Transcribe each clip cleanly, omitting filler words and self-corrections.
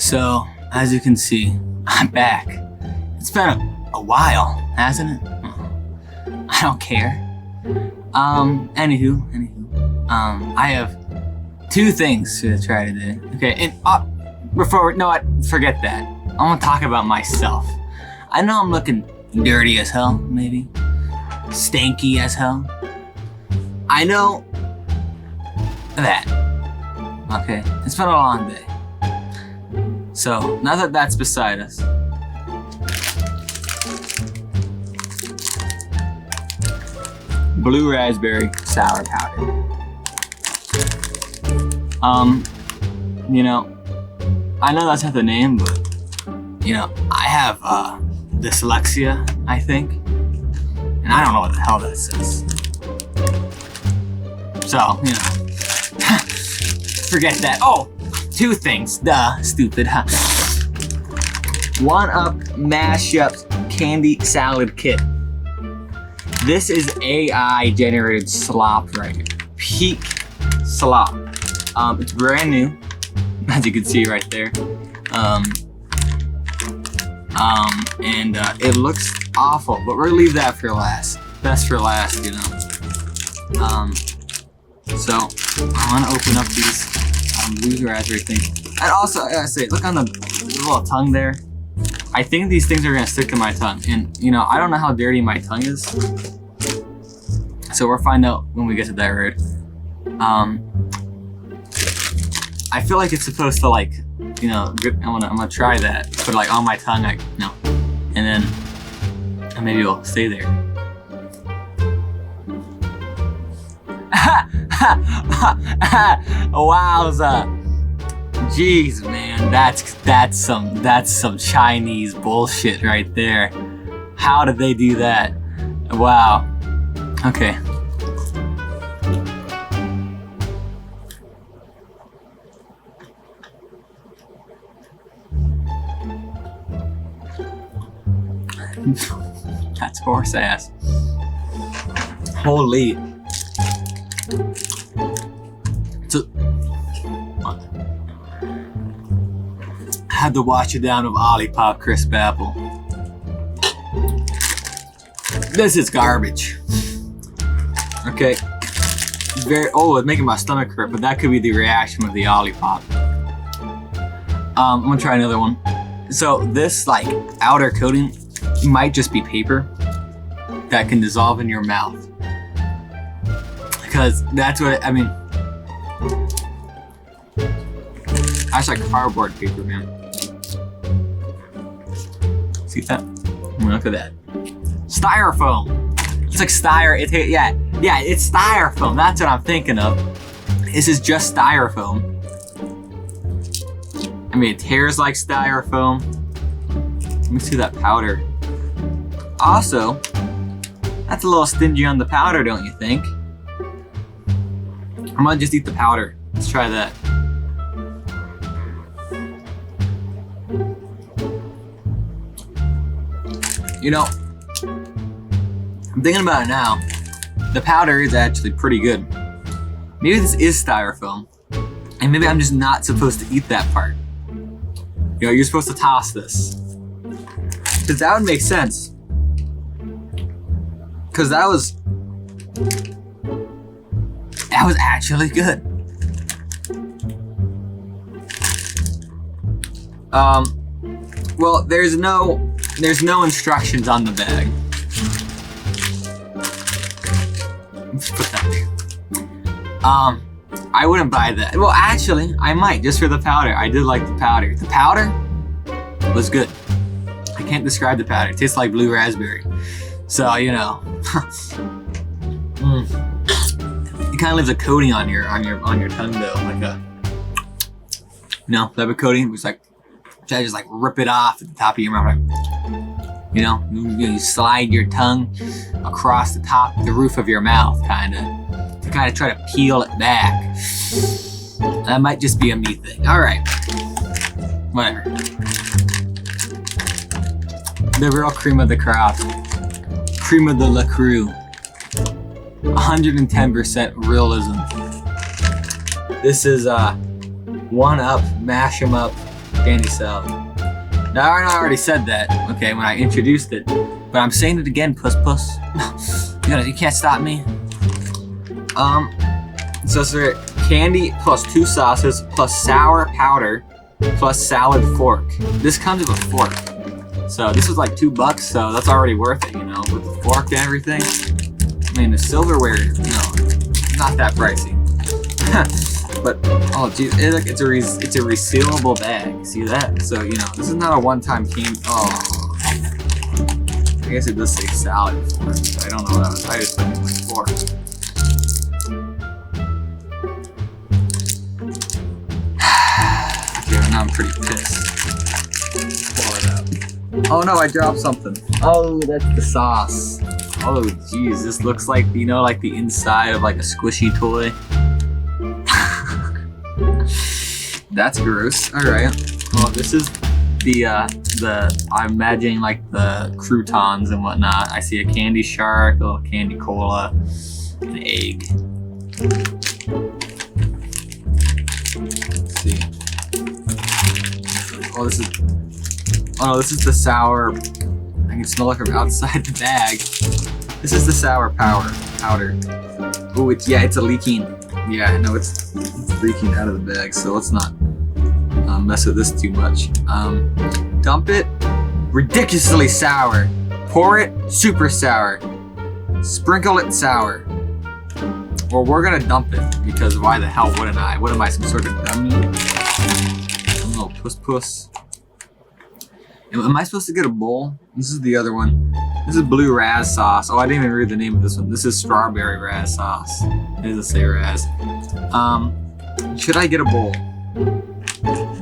So, as you can see, I'm back. It's been a while, hasn't it? I don't care. Anywho, I have two things to try today. Okay, and forget that. I want to talk about myself. I know I'm looking dirty as hell, maybe. Stanky as hell. I know that. Okay, it's been a long day. So, now that that's beside us, blue raspberry sour powder. I know that's not the name, but, I have, dyslexia, I think. And I don't know what the hell that says. So, forget that. Oh! Two things. Duh, stupid, huh? 1UP Mashup Candy Salad Kit. This is AI generated slop right here. Peak slop. It's brand new, as you can see right there. And it looks awful, but we're gonna leave that for last. Best for last, So I want to open up these blue raspberry things. And also, I gotta say, look on the little tongue there. I think these things are gonna stick to my tongue, and I don't know how dirty my tongue is. So we'll find out when we get to that road. I feel like it's supposed to I'm gonna try that, put it on my tongue, and then maybe it'll stay there. Wowza! Jeez, man, that's some Chinese bullshit right there. How did they do that? Wow. Okay. That's horse ass. Holy. Had to wash it down with Olipop crisp apple. This is garbage. Okay. It's making my stomach hurt, but that could be the reaction with the Olipop. I'm gonna try another one. So this outer coating might just be paper that can dissolve in your mouth. Because that's what that's like cardboard paper, man. See that? Look at that. Styrofoam. It's like it's styrofoam. That's what I'm thinking of. This is just styrofoam. It tears like styrofoam. Let me see that powder. Also, that's a little stingy on the powder, don't you think? I'm gonna just eat the powder. Let's try that. I'm thinking about it now. The powder is actually pretty good. Maybe this is styrofoam. And maybe I'm just not supposed to eat that part. You're supposed to toss this. Because that would make sense. Because that was actually good. Well, there's no instructions on the bag. Let's put that there. I wouldn't buy that. Well, actually, I might, just for the powder. I did like the powder. The powder was good. I can't describe the powder. It tastes like blue raspberry. So, It kind of leaves a coating on your tongue though, like a type of coating. It's like try to just rip it off at the top of your mouth. You slide your tongue across the roof of your mouth, kind of try to peel it back. That might just be a me thing. All right, whatever. The real cream of the crop, cream of the la crew. 110% realism. This is 1UP Mash 'em Up candy salad. Now I already said that, okay, when I introduced it, but I'm saying it again, puss. You can't stop me. So it's candy plus 2 sauces plus sour powder plus salad fork. This comes with a fork. So this is like $2, so that's already worth it, you know, with the fork and everything. I mean, the silverware, you know, not that pricey. But oh geez, it's a resealable bag. See that? So you know, this is not a one-time candy. Oh, I guess it does say salad fork. I don't know what I was. I just put it in my fork. Okay, well, now I'm pretty pissed. Pour it out. Oh no, I dropped something. Oh, that's the sauce. Oh geez, this looks like, you know, like the inside of like a squishy toy. That's gross. All right. Well, this is the I'm imagining like the croutons and whatnot. I see a candy shark, a little candy cola, an egg. Let's see. Oh, this is the sour. I can smell it from outside the bag. This is the sour powder. Oh, it's a leaking. Yeah, no, it's leaking out of the bag, so let's not mess with this too much. Dump it, ridiculously sour. Pour it, super sour. Sprinkle it sour. Well, we're gonna dump it, because why the hell wouldn't I? What am I, some sort of dummy? Oh, puss. Am I supposed to get a bowl? This is the other one. This is blue Raz sauce. Oh, I didn't even read the name of this one. This is strawberry Raz sauce. It doesn't say Raz. Should I get a bowl?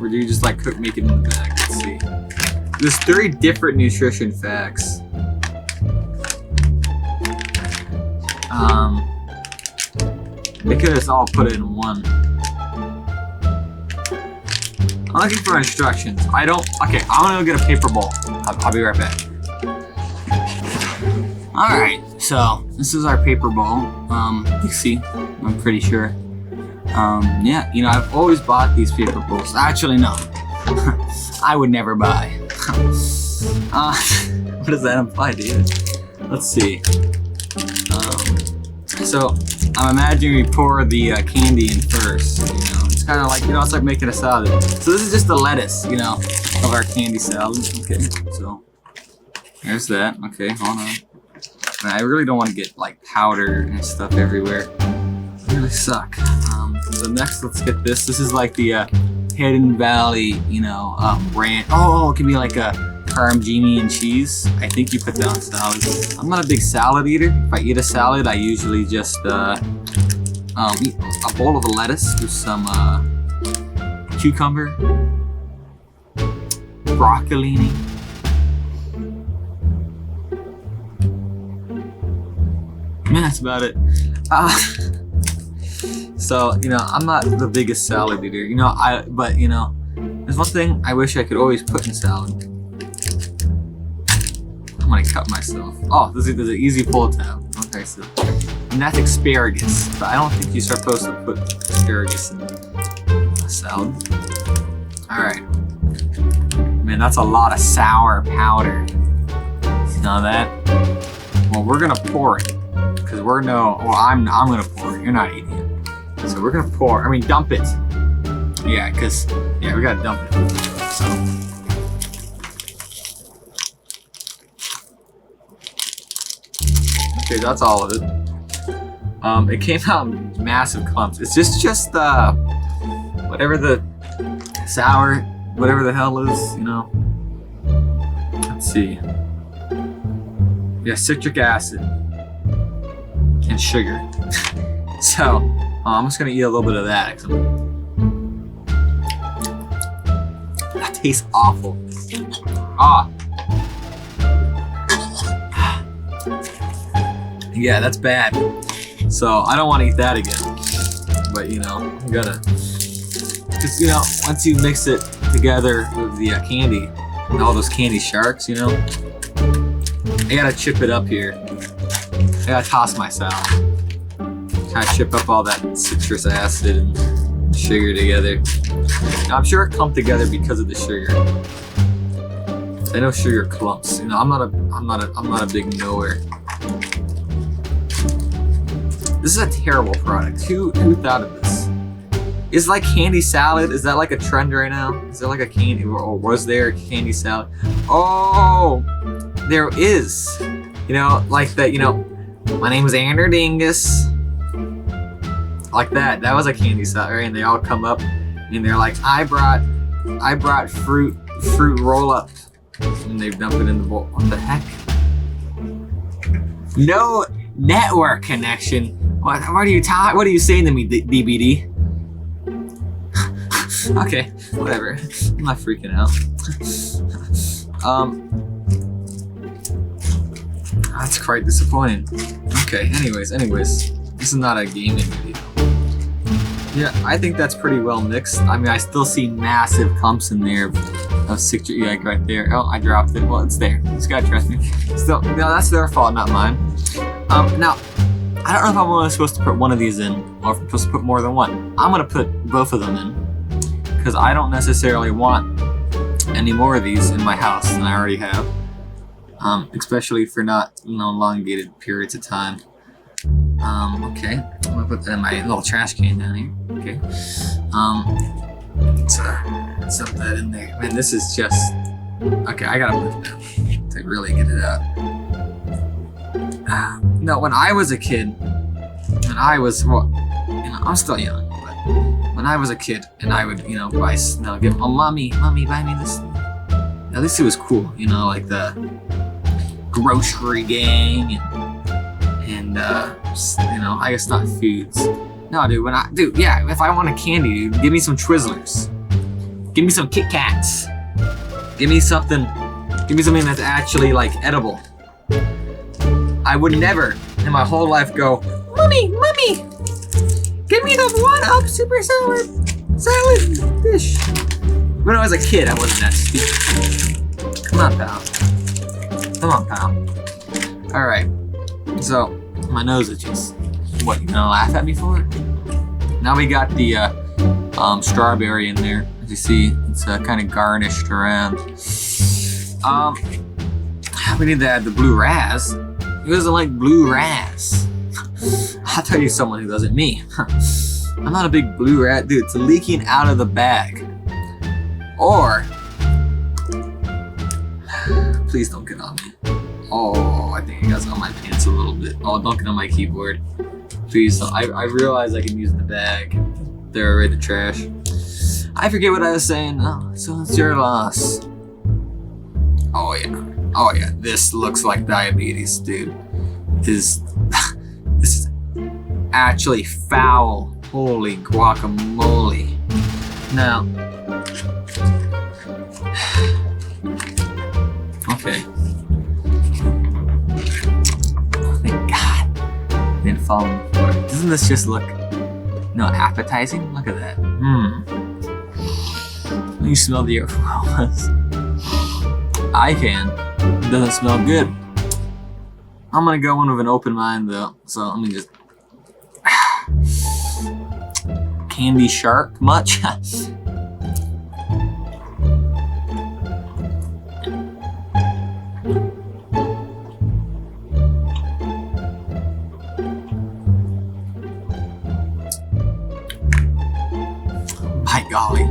Or do you just like make it in the bag? Let's see. There's 3 different nutrition facts. They could have all put it in one. I'm looking for instructions. Okay, I'm gonna go get a paper bowl. I'll be right back. Alright, so this is our paper bowl. You see, I'm pretty sure. Yeah, you know, I've always bought these paper bowls. Actually, no. I would never buy. What does that imply, dude? Let's see. So, I'm imagining we pour the candy in first, you know. It's kind of like, you know, it's like making a salad. So this is just the lettuce, you know, of our candy salad. Okay, so there's that. Okay, hold on. I really don't want to get like powder and stuff everywhere. It really suck. So next, let's get this. This is like the Hidden Valley, you know, brand. Oh, it can be like a Parmigiani and cheese. I think you put that on salad. I'm not a big salad eater. If I eat a salad, I usually just eat a bowl of lettuce with some cucumber, broccolini. Man, that's about it. So, you know, I'm not the biggest salad eater, you know, but, you know, there's one thing I wish I could always put in salad. I'm gonna cut myself. Oh, there's an easy pull tab. Okay, so, and that's asparagus, but I don't think you're supposed to put asparagus in a salad. Alright. Man, that's a lot of sour powder. You know that? Well, we're gonna pour it. Because I'm gonna pour it. You're not eating it. So we're gonna dump it. Yeah, we gotta dump it. So. Okay, that's all of it. It came out in massive clumps. It's just whatever the sour, whatever the hell is, you know. Let's see. Yeah, citric acid. And sugar. So, I'm just gonna eat a little bit of that. That tastes awful. Yeah, that's bad. So, I don't want to eat that again. But, you know, you gotta. Because, you know, once you mix it together with the candy, and all those candy sharks, you know, I gotta chip it up here. I gotta toss my salad. Kind of chip up all that citrus acid and sugar together. Now, I'm sure it clumped together because of the sugar. I know sugar clumps. You know, I'm not a big knower. This is a terrible product. Who thought of this? Is like candy salad? Is that like a trend right now? Is there like a candy, or was there a candy salad? Oh, there is. You know, like that. You know, my name is Andrew Dingus. Like that. That was a candy salad, right? And they all come up, and they're like, I brought fruit roll up, and they dump it in the bowl. What the heck? No network connection. What are you saying to me, DBD? Okay, whatever. I'm not freaking out. That's quite disappointing. Okay, anyways, this is not a gaming video. Yeah, I think that's pretty well mixed. I mean, I still see massive clumps in there of citric egg right there. Oh, I dropped it. Well, it's there. You just gotta trust me. Still, no, that's their fault, not mine. Now, I don't know if I'm only supposed to put one of these in, or if I'm supposed to put more than one. I'm gonna put both of them in, because I don't necessarily want any more of these in my house than I already have. Especially for not, elongated periods of time. Okay, I'm gonna put that in my little trash can down here. Okay. Let's dump that in there. Man, this is just... Okay, I gotta put it down to really get it out. No, when I was a kid, I'm still young, but when I was a kid and I would, give them, mommy, buy me this. At least it was cool, like the grocery gang and I guess not foods. No, dude, if I want a candy, dude, give me some Twizzlers. Give me some Kit Kats. Give me something that's actually like edible. I would never in my whole life go, Mommy, give me the 1-Up super sour salad dish. When I was a kid, I wasn't that stupid. Come on, pal. All right, so my nose itches. What, you gonna laugh at me for it? Now we got the strawberry in there. As you see, it's kind of garnished around. We need to add the blue raz. Who doesn't like blue raz? I'll tell you someone who doesn't, me. I'm not a big blue raz. Dude, it's leaking out of the bag. Or, please don't get on me. Oh, I think it got on my pants a little bit. Oh, don't get on my keyboard. Please don't. I realize I can use the bag. They're already the trash. I forget what I was saying. Oh, so it's your loss. Oh yeah. This looks like diabetes, dude. This is actually foul. Holy guacamole. Now, okay. Oh, thank God. Didn't fall on the floor. Doesn't this just look, appetizing? Look at that. You smell the aromas. I can. It doesn't smell good. I'm gonna go in with an open mind though. So let me just. Candy shark much? My golly.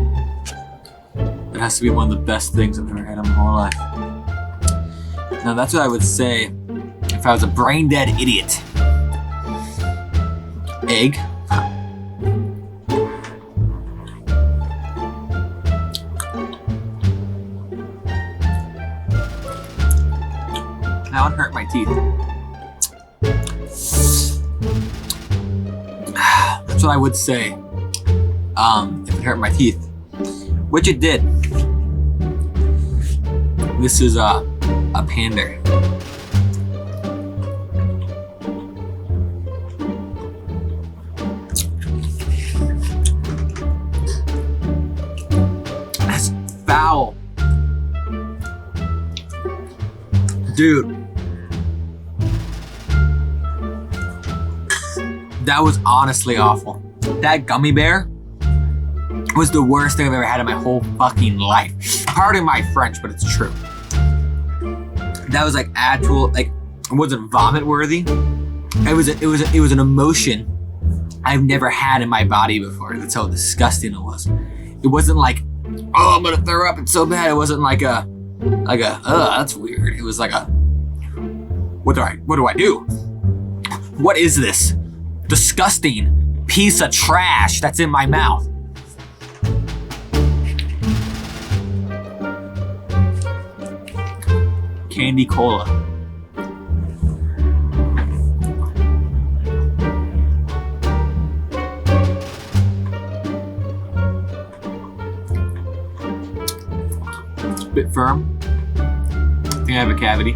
It has to be one of the best things I've ever had in my whole life. Now that's what I would say if I was a brain dead idiot. Egg. That would hurt my teeth. That's what I would say. If it hurt my teeth. Which it did. This is a pander. That's foul. Dude. That was honestly awful. That gummy bear was the worst thing I've ever had in my whole fucking life. Pardon my French, but it's true. That was like actual, like, it wasn't vomit worthy. It was an emotion I've never had in my body before. That's how disgusting it was. It wasn't like, oh, I'm gonna throw up, it's so bad. It wasn't like a, that's weird. It was like a, what do I do? What is this disgusting piece of trash that's in my mouth? Candy cola. It's a bit firm. I think I have a cavity.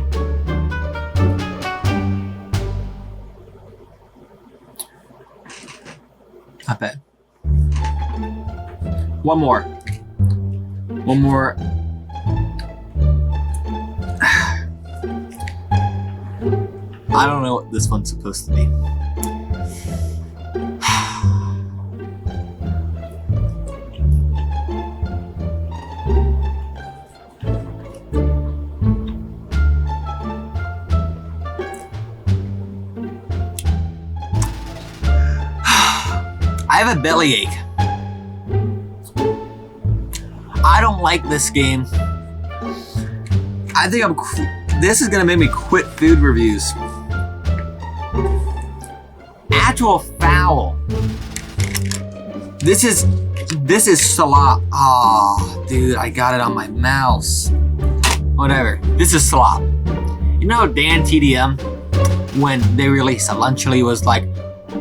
Not bad. One more. I don't know what this one's supposed to be. I have a bellyache. I don't like this game. I think this is gonna make me quit food reviews. Actual foul. This is slop. Oh, dude, I got it on my mouse. Whatever. This is slop. You know Dan TDM, when they released a Lunchly, was like,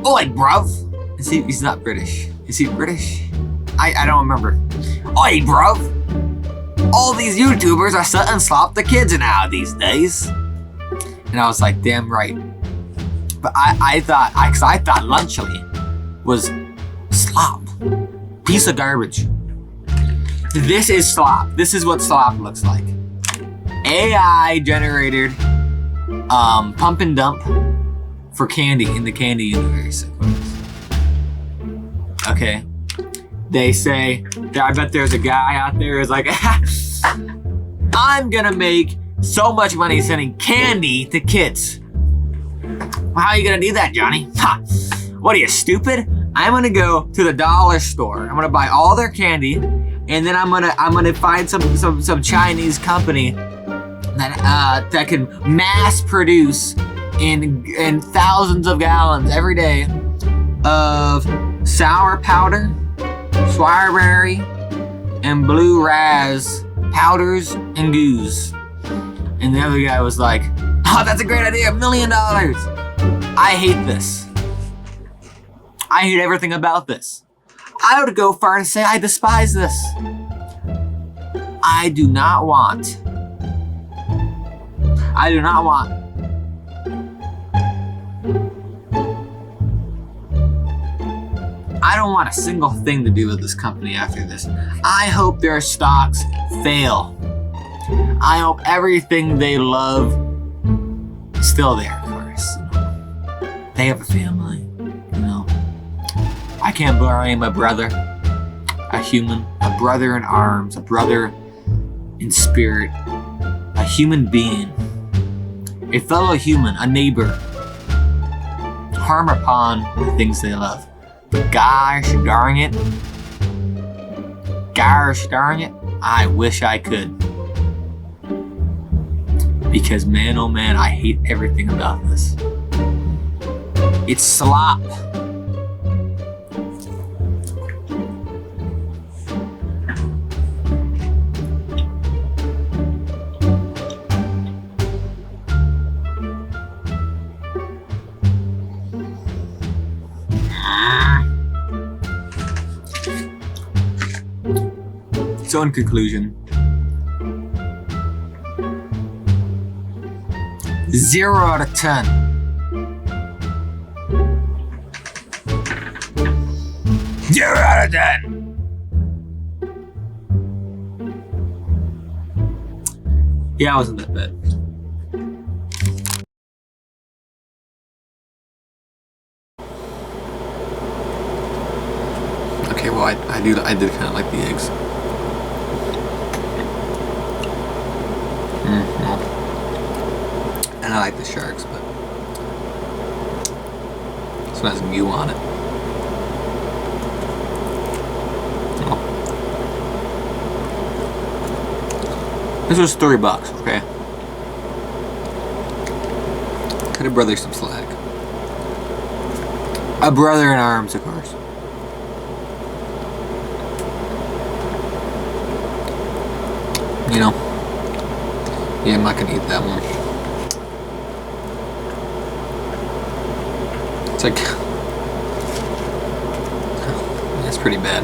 "Oi, bruv." He's not British. Is he British? I don't remember. Oi, bruv. All these YouTubers are setting slop the kids now these days. And I was like, damn right. But I thought Lunchly was slop. Piece of garbage. This is slop. This is what slop looks like. AI generated pump and dump for candy in the candy universe. Okay. They say, I bet there's a guy out there who's like, I'm gonna make so much money sending candy to kids. How are you gonna do that, Johnny? Ha! What are you, stupid? I'm gonna go to the dollar store. I'm gonna buy all their candy, and then I'm gonna find some Chinese company that can mass produce in thousands of gallons every day of sour powder, strawberry, and blue raz powders and goos. And the other guy was like, oh, that's a great idea, $1 million. I hate this. I hate everything about this. I would go far to say I despise this. I do not want I don't want a single thing to do with this company after this. I hope their stocks fail. I hope everything they love is still there, of course. They have a family, you know. I can't blame a brother, a human, a brother in arms, a brother in spirit, a human being, a fellow human, a neighbor, harm upon the things they love. But gosh darn it, I wish I could. Because man, oh man, I hate everything about this. It's slop. So in conclusion, 0 out of 10. Zero out of 10. Yeah, it wasn't that bad. Okay, well, I I did kind of like the eggs. Well. And I like the sharks, but this one has goo on it. Oh. This was $3, okay? Cut a brother some slack. A brother in arms, of course. You know. Yeah, I'm not gonna eat that one. It's like... That's pretty bad.